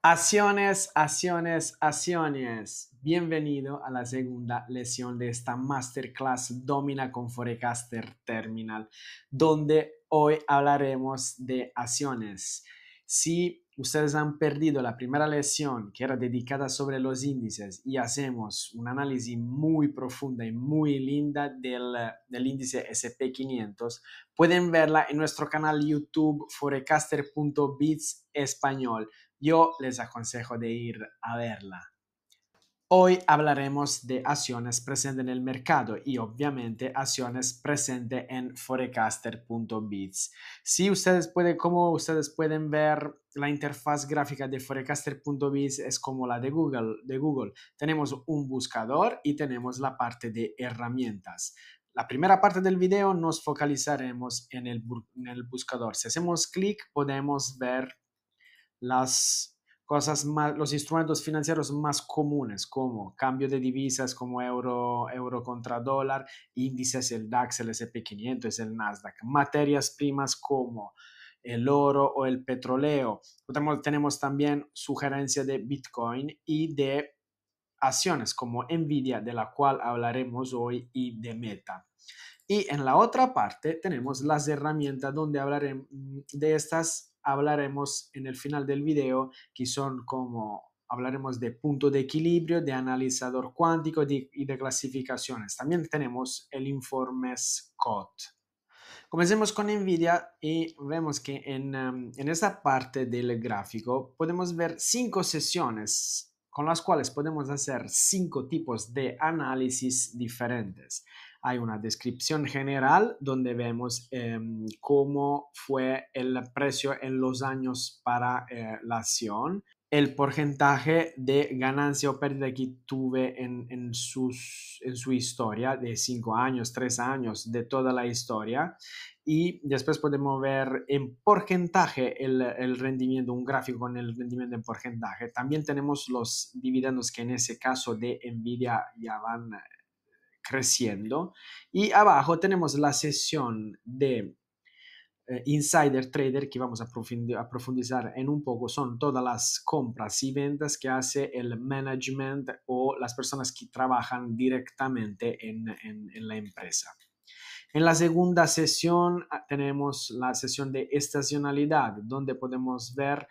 Acciones, acciones, acciones. Bienvenido a la segunda lección de esta masterclass Domina con Forecaster Terminal, donde hoy hablaremos de acciones. Si ustedes han perdido la primera lección que era dedicada sobre los índices y hacemos un análisis muy profunda y muy linda del índice SP500, pueden verla en nuestro canal YouTube forecaster.biz español. Yo les aconsejo de ir a verla. Hoy hablaremos de acciones presentes en el mercado y obviamente acciones presentes en forecaster.biz. Si ustedes pueden, como ustedes pueden ver, la interfaz gráfica de forecaster.biz es como la de Google. Tenemos un buscador y tenemos la parte de herramientas. La primera parte del video nos focalizaremos en el buscador. Si hacemos clic podemos ver los instrumentos financieros más comunes como cambio de divisas como euro contra dólar, índices, el DAX, el S&P 500, el Nasdaq, materias primas como el oro o el petróleo. Tenemos también sugerencia de Bitcoin y de acciones como Nvidia, de la cual hablaremos hoy, y de Meta. Y en la otra parte tenemos las herramientas donde hablaremos de estas, hablaremos en el final del video, que son como hablaremos de punto de equilibrio, de analizador cuántico y de clasificaciones. También tenemos el informe Scott. Comencemos con Nvidia y vemos que en esta parte del gráfico podemos ver 5 sesiones con las cuales podemos hacer 5 tipos de análisis diferentes. Hay una descripción general donde vemos cómo fue el precio en los años para la acción, el porcentaje de ganancia o pérdida que tuve en su historia de 5 años, 3 años, de toda la historia. Y después podemos ver en porcentaje el rendimiento, un gráfico con el rendimiento en porcentaje. También tenemos los dividendos que en ese caso de Nvidia ya van creciendo. Y abajo tenemos la sesión de insider trader que vamos a profundizar en un poco. Son todas las compras y ventas que hace el management o las personas que trabajan directamente en la empresa. En la segunda sesión tenemos la sesión de estacionalidad, donde podemos ver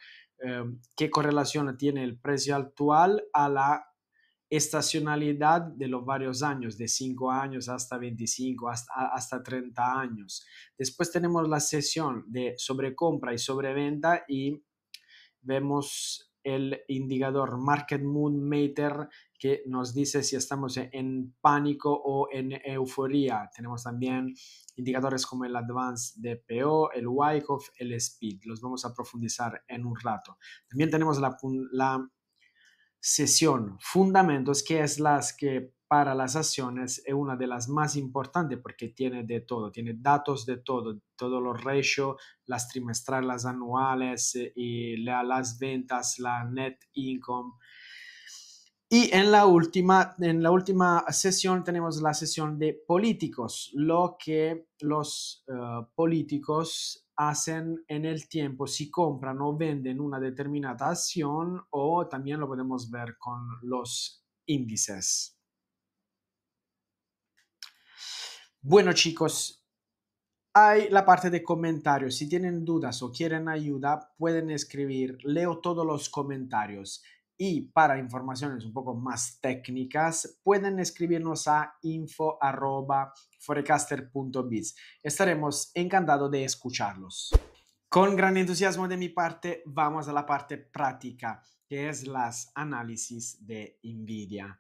qué correlación tiene el precio actual a la estacionalidad de los varios años, de 5 años hasta 25, hasta 30 años. Después tenemos la sesión de sobrecompra y sobreventa y vemos el indicador Market Mood Meter que nos dice si estamos en pánico o en euforia. Tenemos también indicadores como el Advanced DPO, el Wyckoff, el Speed. Los vamos a profundizar en un rato. También tenemos la sesión fundamentos, que es las que para las acciones es una de las más importantes porque tiene de todo, tiene datos de todo, todos los ratios, las trimestrales, las anuales y las ventas, la net income. Y en la última sesión tenemos la sesión de políticos, lo que los políticos hacen en el tiempo, si compran o venden una determinada acción, o también lo podemos ver con los índices. Bueno, chicos, hay la parte de comentarios. Si tienen dudas o quieren ayuda, pueden escribir. Leo todos los comentarios. Y para informaciones un poco más técnicas, pueden escribirnos a info@forecaster.biz. Estaremos encantados de escucharlos. Con gran entusiasmo de mi parte, vamos a la parte práctica, que es las análisis de Nvidia.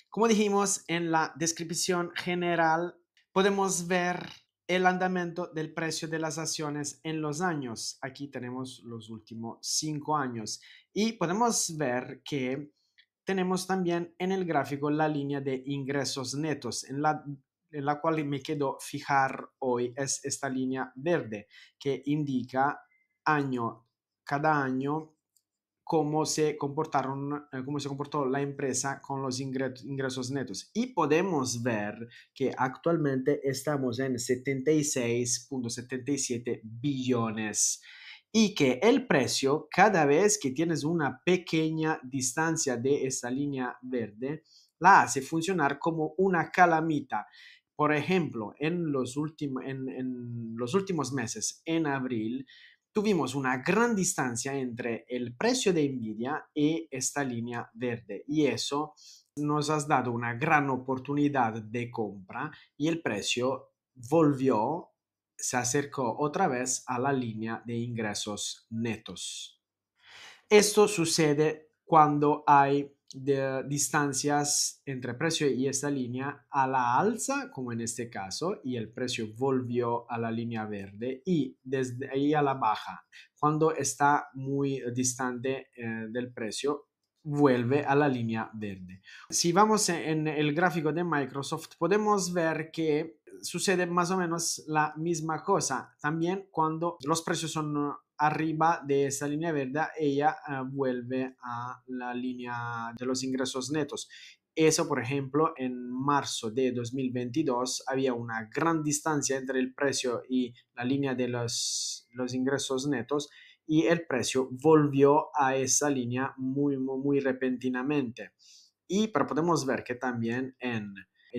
Como dijimos en la descripción general, podemos ver el andamiento del precio de las acciones en los años. Aquí tenemos los últimos 5 años y podemos ver que tenemos también en el gráfico la línea de ingresos netos, en la cual me quedo fijar hoy es esta línea verde que indica cada año cómo se comportó la empresa con los ingresos netos. Y podemos ver que actualmente estamos en 76.77 billones. y que el precio, cada vez que tienes una pequeña distancia de esa línea verde, la hace funcionar como una calamita. Por ejemplo, en los últimos meses, en abril, tuvimos una gran distancia entre el precio de Nvidia y esta línea verde y eso nos ha dado una gran oportunidad de compra y el precio volvió, se acercó otra vez a la línea de ingresos netos. Esto sucede cuando hay distancias entre precio y esta línea a la alza, como en este caso, y el precio volvió a la línea verde, y desde ahí a la baja, cuando está muy distante del precio, vuelve a la línea verde. Si vamos en el gráfico de Microsoft, podemos ver que sucede más o menos la misma cosa. También cuando los precios son arriba de esa línea verde, ella vuelve a la línea de los ingresos netos. Eso, por ejemplo, en marzo de 2022 había una gran distancia entre el precio y la línea de los ingresos netos y el precio volvió a esa línea muy repentinamente. Pero podemos ver que también en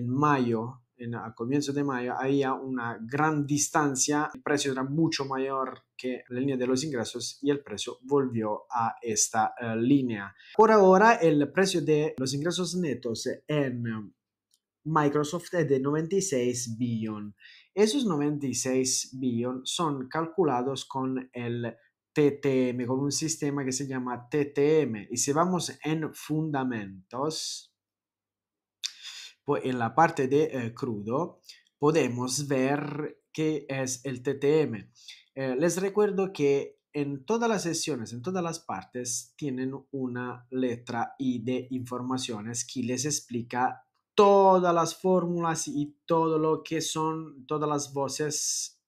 mayo, a comienzo de mayo, había una gran distancia, el precio era mucho mayor que la línea de los ingresos y el precio volvió a esta línea. Por ahora, el precio de los ingresos netos en Microsoft es de 96 billones. Esos 96 billones son calculados con el TTM, con un sistema que se llama TTM. Y si vamos en fundamentos, pues en la parte de crudo, podemos ver qué es el TTM. Les recuerdo que en todas las sesiones, en todas las partes, tienen una letra I de informaciones que les explica todas las fórmulas y todo lo que son todas las voces.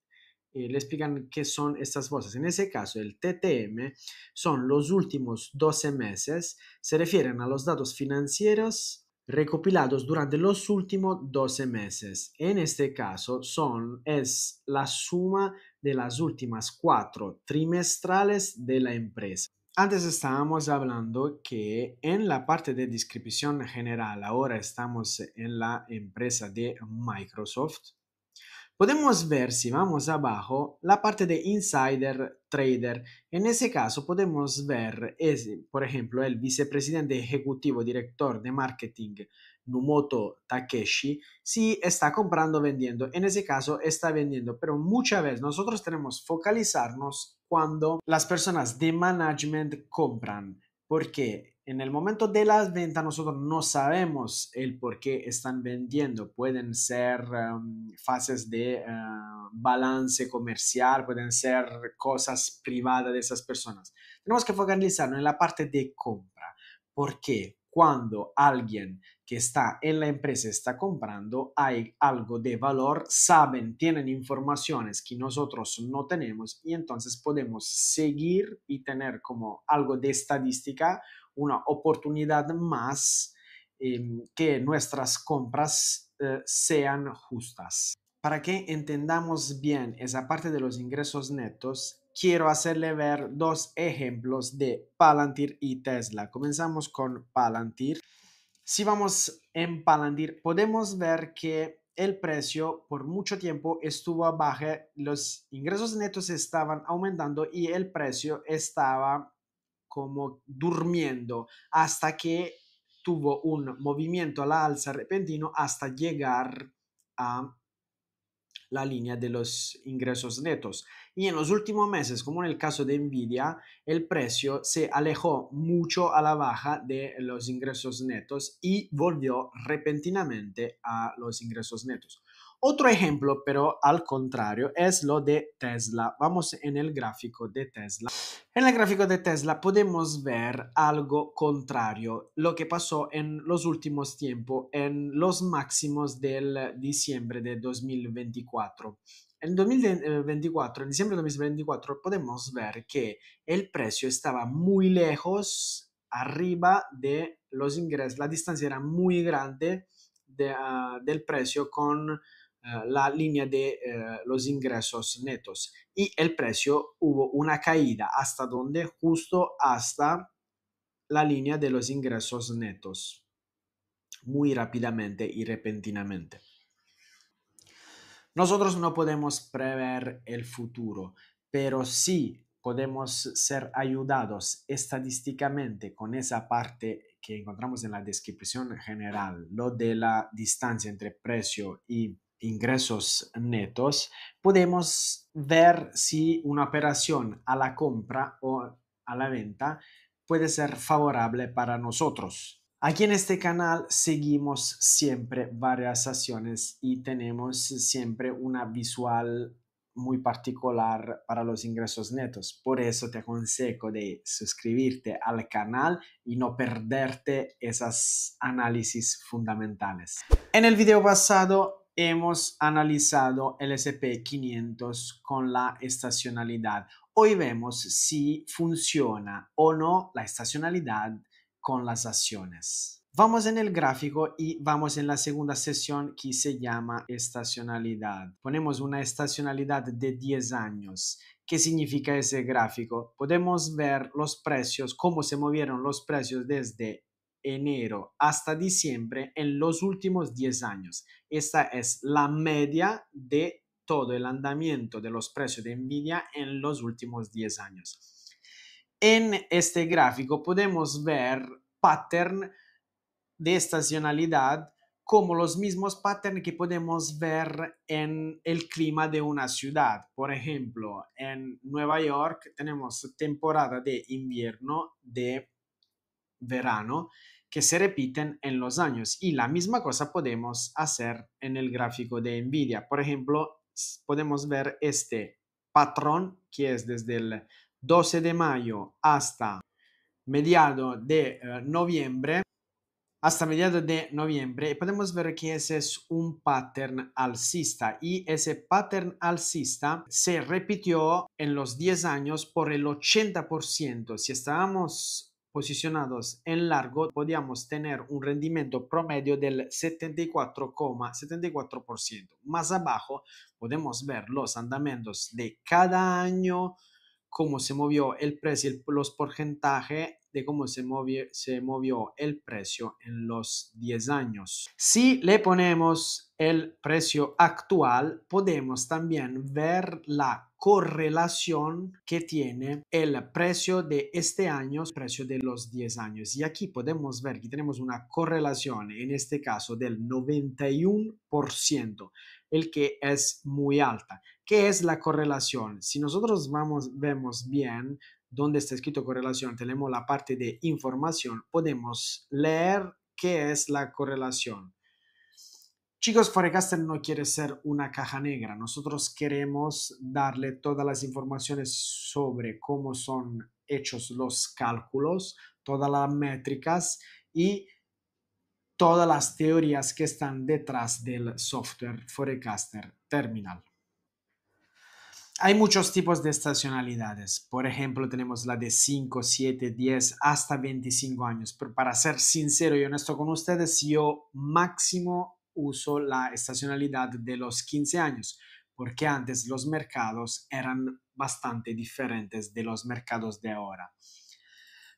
Le explican qué son estas voces. En ese caso, el TTM son los últimos 12 meses, se refieren a los datos financieros recopilados durante los últimos 12 meses. En este caso, es la suma de las últimas 4 trimestrales de la empresa. Antes estábamos hablando que en la parte de descripción general, ahora estamos en la empresa de Microsoft. Podemos ver, si vamos abajo, la parte de Insider Trader. En ese caso podemos ver, por ejemplo, el vicepresidente ejecutivo director de marketing Numoto Takeshi, si está comprando o vendiendo. En ese caso está vendiendo, pero muchas veces nosotros tenemos que focalizarnos cuando las personas de management compran, porque en el momento de las ventas nosotros no sabemos el por qué están vendiendo. Pueden ser fases de balance comercial, pueden ser cosas privadas de esas personas. Tenemos que focalizarnos en la parte de compra, porque cuando alguien que está en la empresa está comprando, hay algo de valor, saben, tienen informaciones que nosotros no tenemos y entonces podemos seguir y tener como algo de estadística, una oportunidad más que nuestras compras sean justas. Para que entendamos bien esa parte de los ingresos netos, quiero hacerle ver dos ejemplos de Palantir y Tesla. Comenzamos con Palantir. Si vamos en Palantir, podemos ver que el precio por mucho tiempo estuvo abajo, los ingresos netos estaban aumentando y el precio estaba como durmiendo hasta que tuvo un movimiento a la alza repentino hasta llegar a la línea de los ingresos netos. Y en los últimos meses, como en el caso de Nvidia, el precio se alejó mucho a la baja de los ingresos netos y volvió repentinamente a los ingresos netos. Otro ejemplo, pero al contrario, es lo de Tesla. Vamos en el gráfico de Tesla. En el gráfico de Tesla podemos ver algo contrario, lo que pasó en los últimos tiempos, en los máximos del diciembre de 2024. En 2024, en diciembre de 2024, podemos ver que el precio estaba muy lejos, arriba de los ingresos, la distancia era muy grande del precio con la línea de los ingresos netos y el precio hubo una caída hasta donde, justo hasta la línea de los ingresos netos, muy rápidamente y repentinamente. Nosotros no podemos prever el futuro, pero sí podemos ser ayudados estadísticamente con esa parte que encontramos en la descripción general, lo de la distancia entre precio y ingresos netos. Podemos ver si una operación a la compra o a la venta puede ser favorable para nosotros. Aquí en este canal seguimos siempre varias acciones y tenemos siempre una visual muy particular para los ingresos netos. Por eso te aconsejo de suscribirte al canal y no perderte esos análisis fundamentales. En el video pasado hemos analizado el SP500 con la estacionalidad. Hoy vemos si funciona o no la estacionalidad con las acciones. Vamos en el gráfico y vamos en la segunda sesión que se llama estacionalidad. Ponemos una estacionalidad de 10 años. ¿Qué significa ese gráfico? Podemos ver los precios, cómo se movieron los precios desde enero hasta diciembre en los últimos 10 años. Esta es la media de todo el andamiento de los precios de Nvidia en los últimos 10 años. En este gráfico podemos ver pattern de estacionalidad como los mismos patterns que podemos ver en el clima de una ciudad. Por ejemplo, en Nueva York tenemos temporada de invierno, de verano, que se repiten en los años y la misma cosa podemos hacer en el gráfico de Nvidia. Por ejemplo, podemos ver este patrón que es desde el 12 de mayo hasta mediados de noviembre, y podemos ver que ese es un pattern alcista y ese pattern alcista se repitió en los 10 años por el 80%. Si estábamos posicionados en largo, podíamos tener un rendimiento promedio del 74,74%. Más abajo podemos ver los andamientos de cada año, cómo se movió el precio, los porcentajes de cómo se movió el precio en los 10 años. Si le ponemos el precio actual, podemos también ver la correlación que tiene el precio de este año, el precio de los 10 años. Y aquí podemos ver que tenemos una correlación, en este caso del 91%, el que es muy alta. ¿Qué es la correlación? Si nosotros vemos bien donde está escrito correlación, tenemos la parte de información, podemos leer qué es la correlación. Chicos, Forecaster no quiere ser una caja negra. Nosotros queremos darle todas las informaciones sobre cómo son hechos los cálculos, todas las métricas y todas las teorías que están detrás del software Forecaster Terminal. Hay muchos tipos de estacionalidades. Por ejemplo, tenemos la de 5, 7, 10 hasta 25 años. Pero para ser sincero y honesto con ustedes, yo máximo uso la estacionalidad de los 15 años, porque antes los mercados eran bastante diferentes de los mercados de ahora.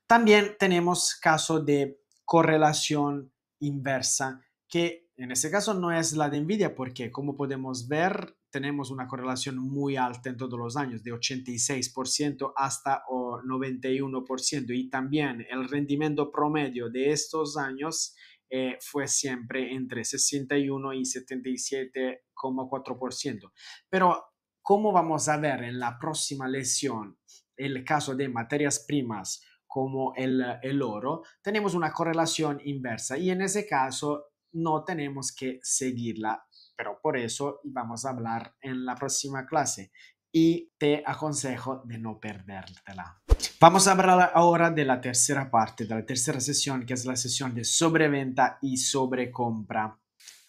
También tenemos caso de correlación inversa, que en este caso no es la de Nvidia, porque como podemos ver, tenemos una correlación muy alta en todos los años, de 86% hasta 91%, y también el rendimiento promedio de estos años fue siempre entre 61 y 77,4%. Pero como vamos a ver en la próxima lección, el caso de materias primas como el oro, tenemos una correlación inversa y en ese caso no tenemos que seguirla, pero por eso vamos a hablar en la próxima clase y te aconsejo de no perdértela. Vamos a hablar ahora de la tercera parte, de la tercera sesión, que es la sesión de sobreventa y sobrecompra.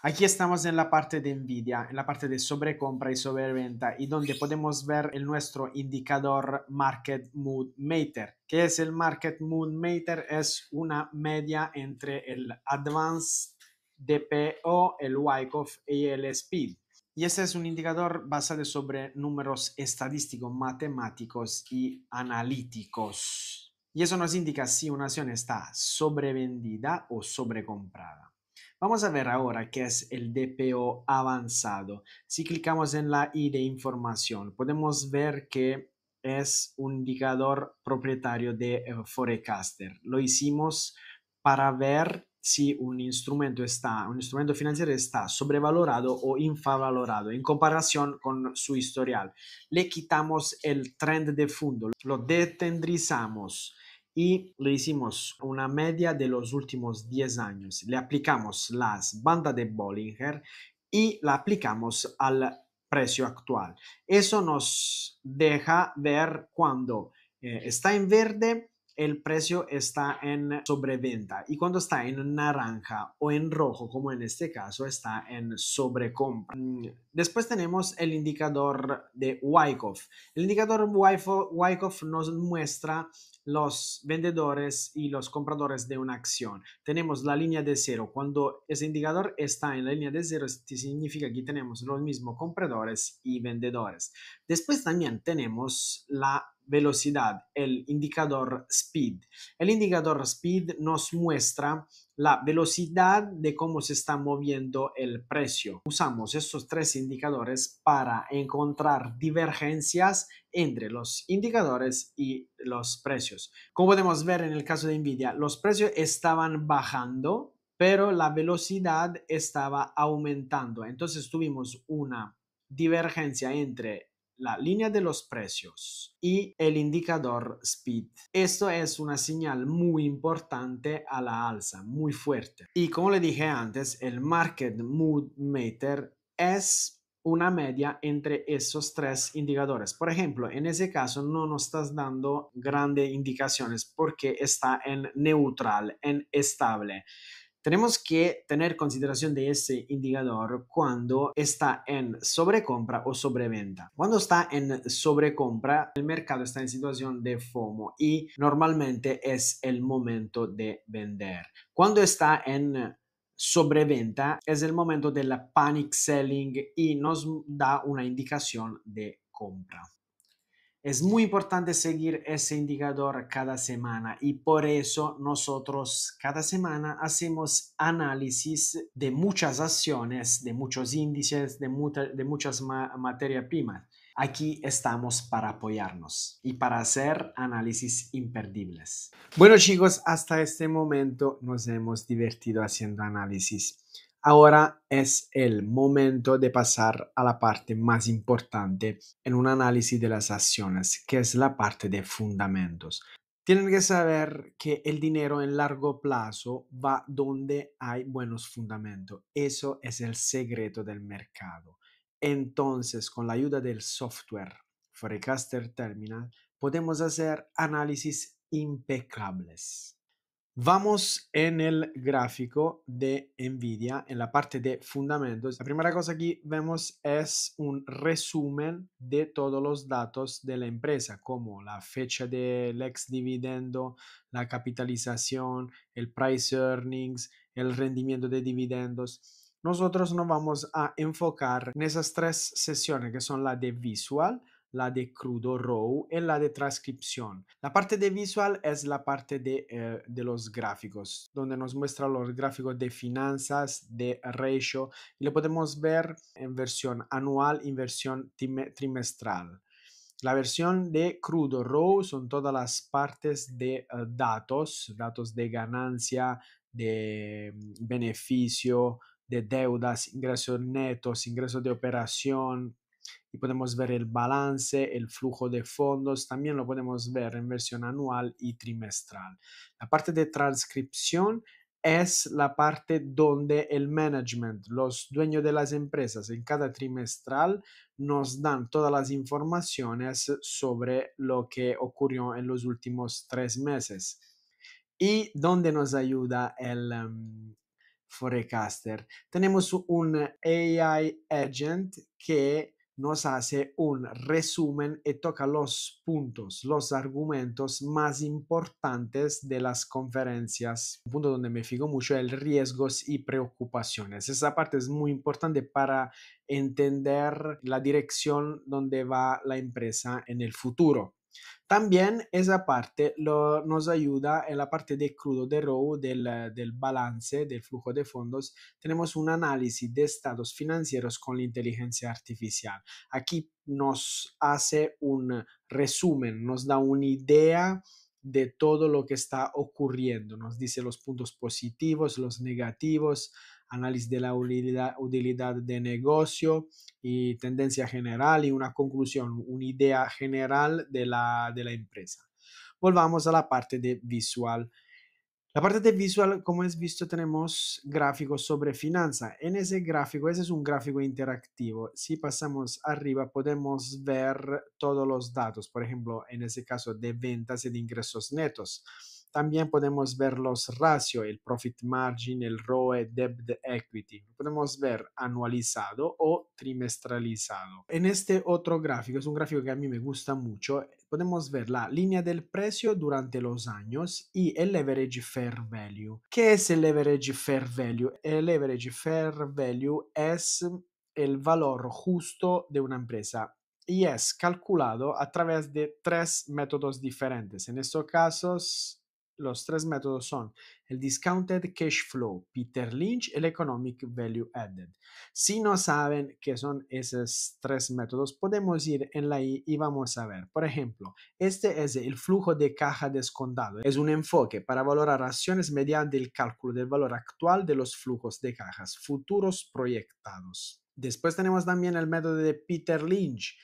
Aquí estamos en la parte de Nvidia, en la parte de sobrecompra y sobreventa, y donde podemos ver nuestro indicador Market Mood Meter. ¿Qué es el Market Mood Meter? Es una media entre el Advanced DPO, el Wyckoff y el Speed. Y este es un indicador basado sobre números estadísticos, matemáticos y analíticos. Y eso nos indica si una acción está sobrevendida o sobrecomprada. Vamos a ver ahora qué es el DPO avanzado. Si clicamos en la I de información, podemos ver que es un indicador propietario de Forecaster. Lo hicimos para ver si un instrumento financiero está sobrevalorado o infravalorado en comparación con su historial. Le quitamos el trend de fondo, lo detendrizamos y le hicimos una media de los últimos 10 años. Le aplicamos las bandas de Bollinger y la aplicamos al precio actual. Eso nos deja ver cuando está en verde el precio está en sobreventa y cuando está en naranja o en rojo, como en este caso, está en sobrecompra. Después tenemos el indicador de Wyckoff. El indicador Wyckoff nos muestra los vendedores y los compradores de una acción. Tenemos la línea de cero. Cuando ese indicador está en la línea de cero, significa que tenemos los mismos compradores y vendedores. Después también tenemos la velocidad, el indicador speed. El indicador speed nos muestra la velocidad de cómo se está moviendo el precio. Usamos estos tres indicadores para encontrar divergencias entre los indicadores y los precios. Como podemos ver en el caso de Nvidia, los precios estaban bajando, pero la velocidad estaba aumentando. Entonces tuvimos una divergencia entre la línea de los precios y el indicador speed. Esto es una señal muy importante a la alza, muy fuerte. Y como le dije antes, el Market Mood Meter es una media entre esos tres indicadores. Por ejemplo, en ese caso no nos estás dando grandes indicaciones porque está en neutral, en estable. Tenemos que tener consideración de ese indicador cuando está en sobrecompra o sobreventa. Cuando está en sobrecompra, el mercado está en situación de FOMO y normalmente es el momento de vender. Cuando está en sobreventa, es el momento del panic selling y nos da una indicación de compra. Es muy importante seguir ese indicador cada semana y por eso nosotros cada semana hacemos análisis de muchas acciones, de muchos índices, de muchas materias primas. Aquí estamos para apoyarnos y para hacer análisis imperdibles. Bueno chicos, hasta este momento nos hemos divertido haciendo análisis. Ahora es el momento de pasar a la parte más importante en un análisis de las acciones, que es la parte de fundamentos. Tienen que saber que el dinero en largo plazo va donde hay buenos fundamentos. Eso es el secreto del mercado. Entonces, con la ayuda del software Forecaster Terminal, podemos hacer análisis impecables. Vamos en el gráfico de Nvidia, en la parte de fundamentos. La primera cosa que vemos es un resumen de todos los datos de la empresa, como la fecha del ex dividendo, la capitalización, el price earnings, el rendimiento de dividendos. Nosotros nos vamos a enfocar en esas tres sesiones que son la de visual, la de crudo raw y la de transcripción. La parte de visual es la parte de los gráficos, donde nos muestra los gráficos de finanzas, de ratio, y lo podemos ver en versión anual y en versión trimestral. La versión de crudo raw son todas las partes de datos, datos de ganancia, de beneficio, de deudas, ingresos netos, ingresos de operación, y podemos ver el balance, el flujo de fondos, también lo podemos ver en versión anual y trimestral. La parte de transcripción es la parte donde el management, los dueños de las empresas en cada trimestral nos dan todas las informaciones sobre lo que ocurrió en los últimos 3 meses. ¿Y dónde nos ayuda el Forecaster? Tenemos un AI agent que nos hace un resumen y toca los puntos, los argumentos más importantes de las conferencias. Un punto donde me fijo mucho es riesgos y preocupaciones. Esa parte es muy importante para entender la dirección donde va la empresa en el futuro. También esa parte nos ayuda en la parte de crudo de ROW, del balance, del flujo de fondos. Tenemos un análisis de estados financieros con la inteligencia artificial. Aquí nos hace un resumen, nos da una idea de todo lo que está ocurriendo, nos dice los puntos positivos, los negativos, análisis de la utilidad de negocio y tendencia general y una conclusión, una idea general de la empresa. Volvamos a la parte de visual. La parte de visual, como es visto, tenemos gráficos sobre finanza. En ese gráfico, ese es un gráfico interactivo. Si pasamos arriba, podemos ver todos los datos, por ejemplo, en ese caso de ventas y de ingresos netos. También podemos ver los ratios, el profit margin, el ROE, debt equity. Lo podemos ver anualizado o trimestralizado. En este otro gráfico, es un gráfico que a mí me gusta mucho, podemos ver la línea del precio durante los años y el leverage fair value. ¿Qué es el leverage fair value? El leverage fair value es el valor justo de una empresa y es calculado a través de tres métodos diferentes. En estos casos, los tres métodos son el Discounted Cash Flow, Peter Lynch y el Economic Value Added. Si no saben qué son esos tres métodos, podemos ir en la I y vamos a ver. Por ejemplo, este es el flujo de caja descontado. Es un enfoque para valorar acciones mediante el cálculo del valor actual de los flujos de cajas futuros proyectados. Después tenemos también el método de Peter Lynch,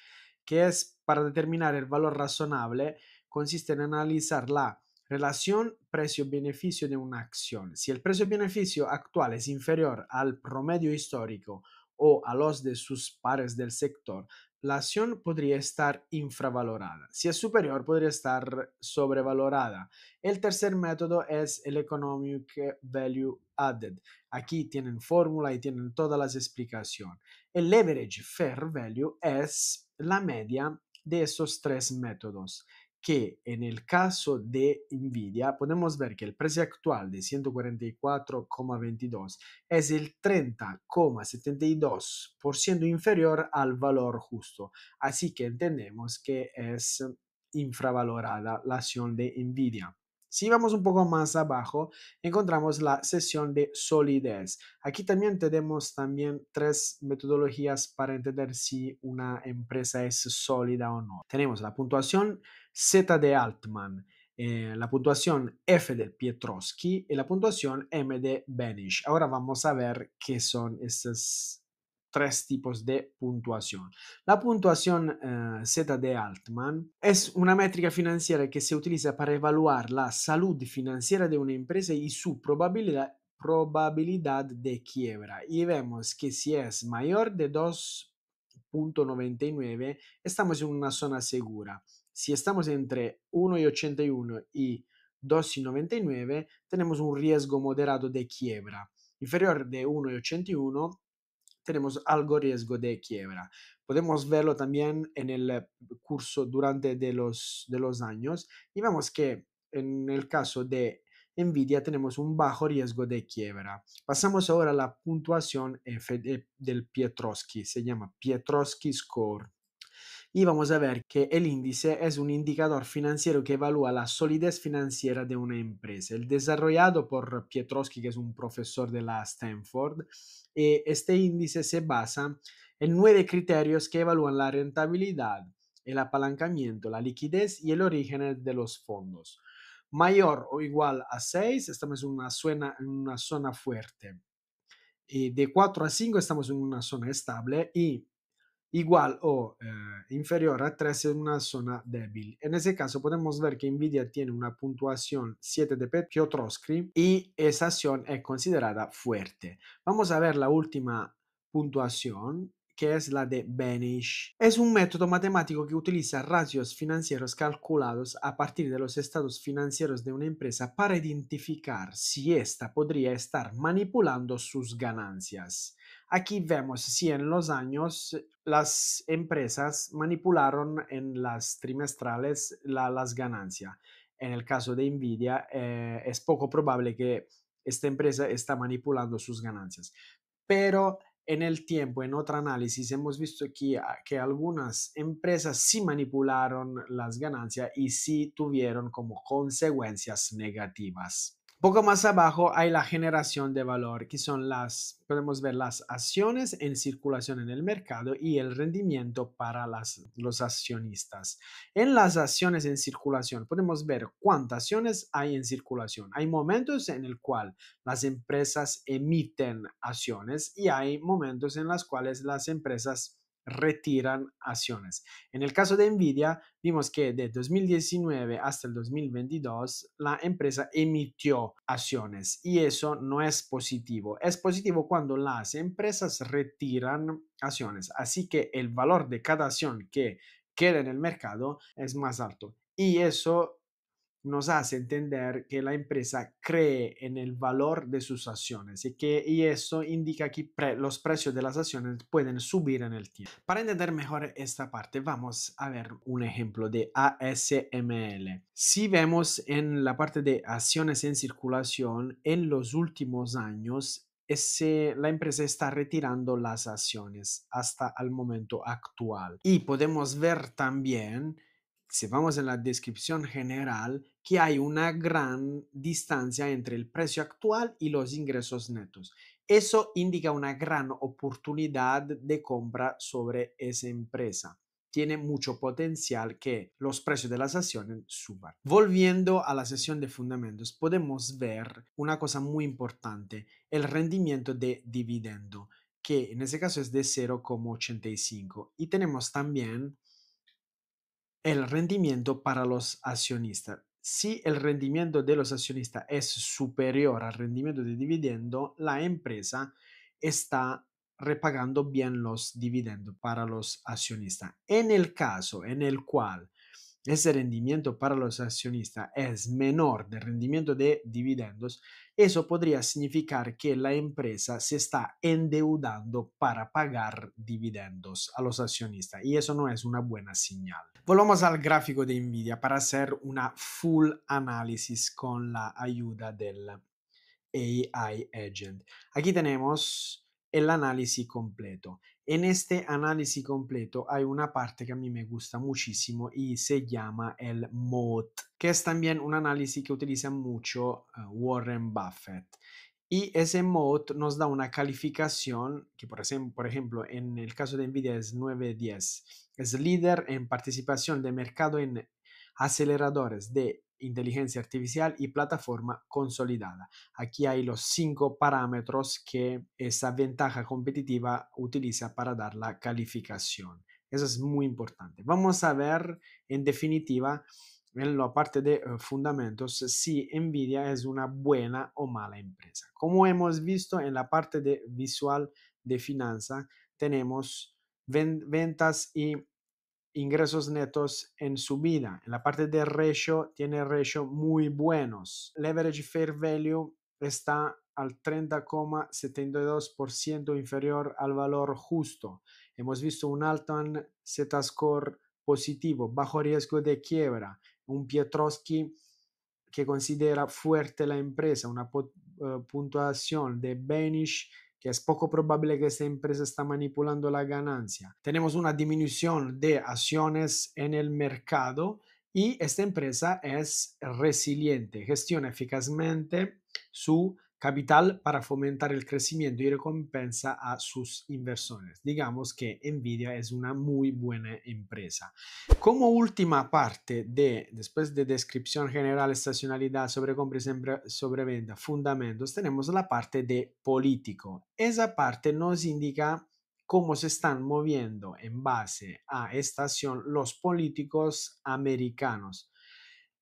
que es para determinar el valor razonable, consiste en analizar la relación precio-beneficio de una acción. Si el precio-beneficio actual es inferior al promedio histórico o a los de sus pares del sector, la acción podría estar infravalorada. Si es superior, podría estar sobrevalorada. El tercer método es el Economic Value Added. Aquí tienen fórmula y tienen todas las explicaciones. El Leverage Fair Value es la media de esos tres métodos, que en el caso de Nvidia podemos ver que el precio actual de 144,22 es el 30,72% inferior al valor justo. Así que entendemos que es infravalorada la acción de Nvidia. Si vamos un poco más abajo, encontramos la sesión de solidez. Aquí también tenemos tres metodologías para entender si una empresa es sólida o no. Tenemos la puntuación Z de Altman, la puntuación F de Piotrowski y la puntuación M de Benish. Ahora vamos a ver qué son estos tres tipos de puntuación. La puntuación Z de Altman es una métrica financiera que se utiliza para evaluar la salud financiera de una empresa y su probabilidad de quiebra. Y vemos que si es mayor de 2,99 estamos en una zona segura. Si estamos entre 1,81 y 2,99 tenemos un riesgo moderado de quiebra. Inferior de 1,81 tenemos algo riesgo de quiebra. Podemos verlo también en el curso durante de los años y vemos que en el caso de Nvidia tenemos un bajo riesgo de quiebra. Pasamos ahora a la puntuación F del Piotrowski, se llama Piotrowski Score. Y vamos a ver que el índice es un indicador financiero que evalúa la solidez financiera de una empresa. El desarrollado por Piotrowski, que es un profesor de la Stanford, este índice se basa en 9 criterios que evalúan la rentabilidad, el apalancamiento, la liquidez y el origen de los fondos. Mayor o igual a 6, estamos en una zona fuerte. Y de 4 a 5 estamos en una zona estable y igual o inferior a 3 en una zona débil. En ese caso podemos ver que Nvidia tiene una puntuación 7 de Piotrowski y esa acción es considerada fuerte. Vamos a ver la última puntuación, que es la de Benish. Es un método matemático que utiliza ratios financieros calculados a partir de los estados financieros de una empresa para identificar si ésta podría estar manipulando sus ganancias. Aquí vemos si en los años las empresas manipularon en las trimestrales las ganancias. En el caso de Nvidia, es poco probable que esta empresa está manipulando sus ganancias. Pero en el tiempo, en otro análisis, hemos visto que algunas empresas sí manipularon las ganancias y sí tuvieron como consecuencias negativas. Poco más abajo hay la generación de valor, que son podemos ver las acciones en circulación en el mercado y el rendimiento para los accionistas. En las acciones en circulación podemos ver cuántas acciones hay en circulación. Hay momentos en el cual las empresas emiten acciones y hay momentos en los cuales las empresas retiran acciones. En el caso de Nvidia, vimos que de 2019 hasta el 2022 la empresa emitió acciones y eso no es positivo. Es positivo cuando las empresas retiran acciones, así que el valor de cada acción que queda en el mercado es más alto. Y eso nos hace entender que la empresa cree en el valor de sus acciones y eso indica que los precios de las acciones pueden subir en el tiempo. Para entender mejor esta parte, vamos a ver un ejemplo de ASML. Si vemos en la parte de acciones en circulación, en los últimos años, la empresa está retirando las acciones hasta el momento actual. Y podemos ver también, si vamos en la descripción general, que hay una gran distancia entre el precio actual y los ingresos netos. Eso indica una gran oportunidad de compra sobre esa empresa. Tiene mucho potencial que los precios de las acciones suban. Volviendo a la sesión de fundamentos, podemos ver una cosa muy importante, el rendimiento de dividendo, que en ese caso es de 0,85. Y tenemos también el rendimiento para los accionistas. Si el rendimiento de los accionistas es superior al rendimiento de dividendo, la empresa está repagando bien los dividendos para los accionistas. En el caso en el cual ese rendimiento para los accionistas es menor del rendimiento de dividendos, eso podría significar que la empresa se está endeudando para pagar dividendos a los accionistas y eso no es una buena señal. Volvamos al gráfico de Nvidia para hacer una full análisis con la ayuda del AI Agent. Aquí tenemos el análisis completo. En este análisis completo hay una parte que a mí me gusta muchísimo y se llama el MOAT, que es también un análisis que utiliza mucho Warren Buffett. Y ese MOAT nos da una calificación que, por ejemplo, en el caso de Nvidia es 9-10. Es líder en participación de mercado en aceleradores de inteligencia artificial y plataforma consolidada. Aquí hay los 5 parámetros que esa ventaja competitiva utiliza para dar la calificación. Eso es muy importante. Vamos a ver en definitiva en la parte de fundamentos si Nvidia es una buena o mala empresa. Como hemos visto en la parte de visual de finanza, tenemos ventas y ingresos netos en subida. En la parte de ratio, tiene ratio muy buenos. Leverage Fair Value está al 30,72% inferior al valor justo. Hemos visto un alto en Z-score positivo, bajo riesgo de quiebra, un Piotrowski que considera fuerte la empresa, una puntuación de bearish que es poco probable que esta empresa está manipulando la ganancia. Tenemos una disminución de acciones en el mercado y esta empresa es resiliente, gestiona eficazmente su capital para fomentar el crecimiento y recompensa a sus inversores. Digamos que Nvidia es una muy buena empresa. Como última parte después de descripción general, estacionalidad, sobrecompra y sobreventa, fundamentos, tenemos la parte de político. Esa parte nos indica cómo se están moviendo en base a esta acción los políticos americanos.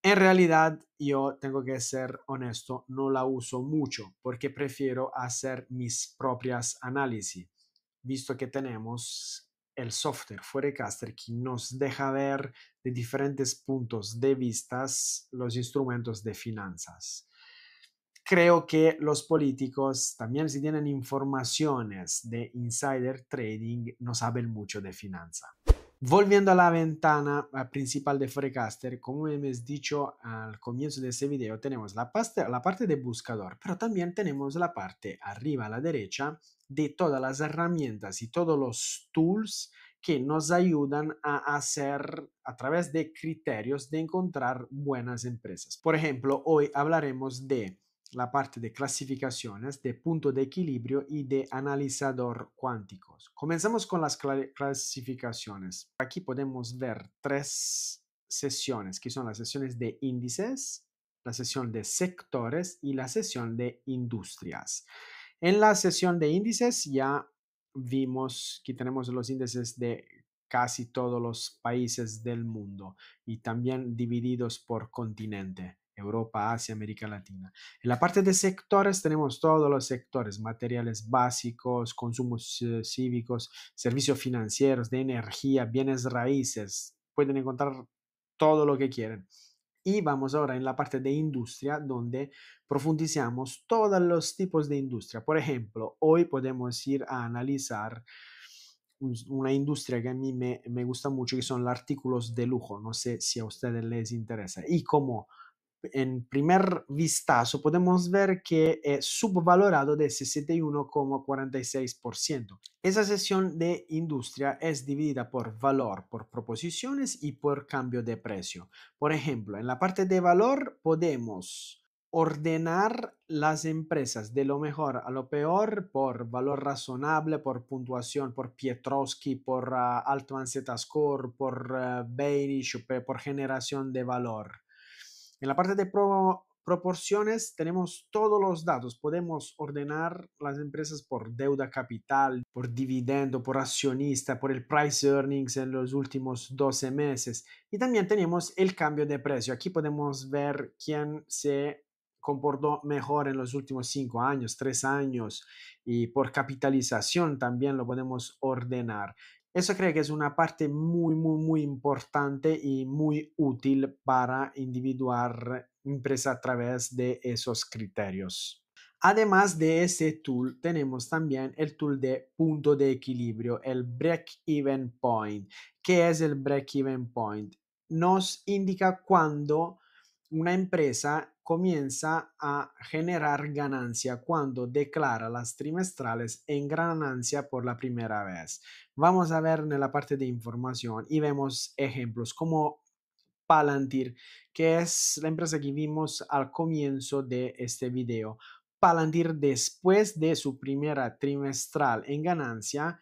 En realidad, yo tengo que ser honesto, no la uso mucho porque prefiero hacer mis propias análisis, visto que tenemos el software Forecaster que nos deja ver de diferentes puntos de vista los instrumentos de finanzas. creo que los políticos también si tienen informaciones de insider trading no saben mucho de finanza. Volviendo a la ventana principal de Forecaster, como hemos dicho al comienzo de este video, tenemos la parte de buscador, pero también tenemos la parte arriba a la derecha de todas las herramientas y todos los tools que nos ayudan a hacer a través de criterios de encontrar buenas empresas. Por ejemplo, hoy hablaremos de la parte de clasificaciones, de punto de equilibrio y de analizador cuánticos. Comenzamos con las clasificaciones. Aquí podemos ver tres sesiones, que son las sesiones de índices, la sesión de sectores y la sesión de industrias. En la sesión de índices ya vimos que tenemos los índices de casi todos los países del mundo y también divididos por continente. Europa, Asia, América Latina. En la parte de sectores tenemos todos los sectores, materiales básicos, consumos cívicos, servicios financieros, de energía, bienes raíces. Pueden encontrar todo lo que quieren. Y vamos ahora en la parte de industria, donde profundizamos todos los tipos de industria. Por ejemplo, hoy podemos ir a analizar una industria que a mí me gusta mucho, que son los artículos de lujo. No sé si a ustedes les interesa. Y como en primer vistazo podemos ver que es subvalorado de 61,46%. Esa sesión de industria es dividida por valor, por proposiciones y por cambio de precio. Por ejemplo, en la parte de valor podemos ordenar las empresas de lo mejor a lo peor por valor razonable, por puntuación, por Pietrowski, por Altman Z-Score, por Beinish, por generación de valor. En la parte de proporciones tenemos todos los datos. Podemos ordenar las empresas por deuda capital, por dividendo, por accionista, por el price earnings en los últimos 12 meses. Y también tenemos el cambio de precio. Aquí podemos ver quién se comportó mejor en los últimos 5 años, 3 años. Y por capitalización también lo podemos ordenar. Eso creo que es una parte muy importante y muy útil para individuar empresa a través de esos criterios. Además de ese tool, tenemos también el tool de punto de equilibrio, el break-even point. ¿Qué es el break-even point? Nos indica cuando una empresa comienza a generar ganancia, cuando declara las trimestrales en ganancia por la primera vez. Vamos a ver en la parte de información y vemos ejemplos como Palantir, que es la empresa que vimos al comienzo de este video. Palantir, después de su primera trimestral en ganancia,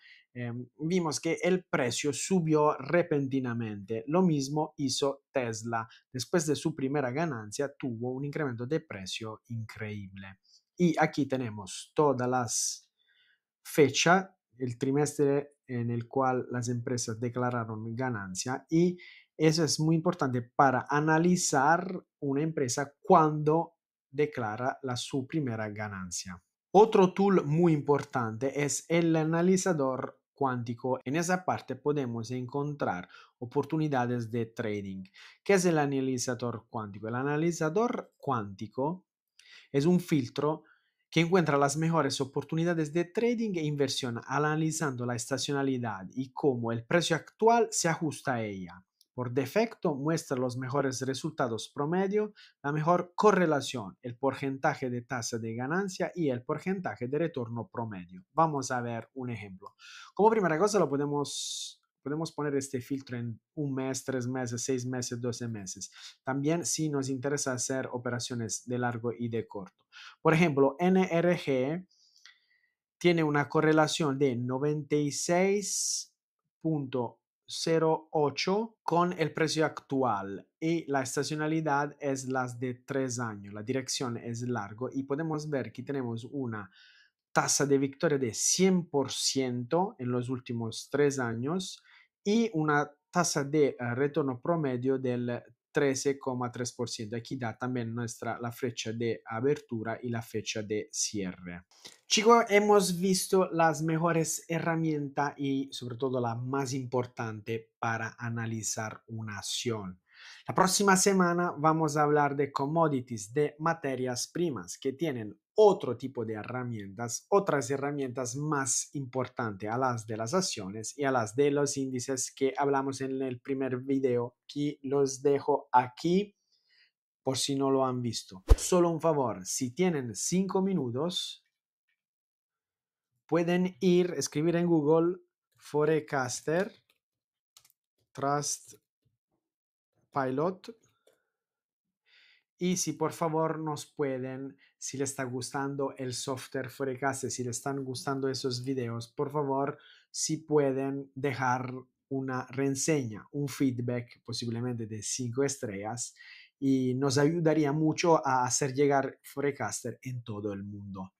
vimos que el precio subió repentinamente. Lo mismo hizo Tesla. Después de su primera ganancia, tuvo un incremento de precio increíble. Y aquí tenemos todas las fechas, el trimestre en el cual las empresas declararon ganancia, y eso es muy importante para analizar una empresa cuando declara su primera ganancia. Otro tool muy importante es el analizador cuántico. En esa parte podemos encontrar oportunidades de trading. ¿Qué es el analizador cuántico? El analizador cuántico es un filtro que encuentra las mejores oportunidades de trading e inversión analizando la estacionalidad y cómo el precio actual se ajusta a ella. Por defecto muestra los mejores resultados promedio, la mejor correlación, el porcentaje de tasa de ganancia y el porcentaje de retorno promedio. Vamos a ver un ejemplo. Como primera cosa podemos poner este filtro en un mes, 3 meses, 6 meses, 12 meses. También si nos interesa hacer operaciones de largo y de corto. Por ejemplo, NRG tiene una correlación de 96,08 con el precio actual y la estacionalidad es las de 3 años. La dirección es largo y podemos ver que tenemos una tasa de victoria de 100% en los últimos 3 años y una tasa de retorno promedio del 13,3%. Aquí da también la fecha de apertura y la fecha de cierre. Chicos, hemos visto las mejores herramientas y sobre todo la más importante para analizar una acción. La próxima semana vamos a hablar de commodities, de materias primas que tienen otro tipo de herramientas, otras herramientas más importantes a las de las acciones y a las de los índices que hablamos en el primer video, que los dejo aquí por si no lo han visto. Solo un favor, si tienen 5 minutos, pueden escribir en Google Forecaster Trust Pilot. Y si por favor nos pueden, si les está gustando el software Forecast, si les están gustando esos videos, por favor, si pueden dejar una reseña, un feedback posiblemente de 5 estrellas y nos ayudaría mucho a hacer llegar Forecaster en todo el mundo.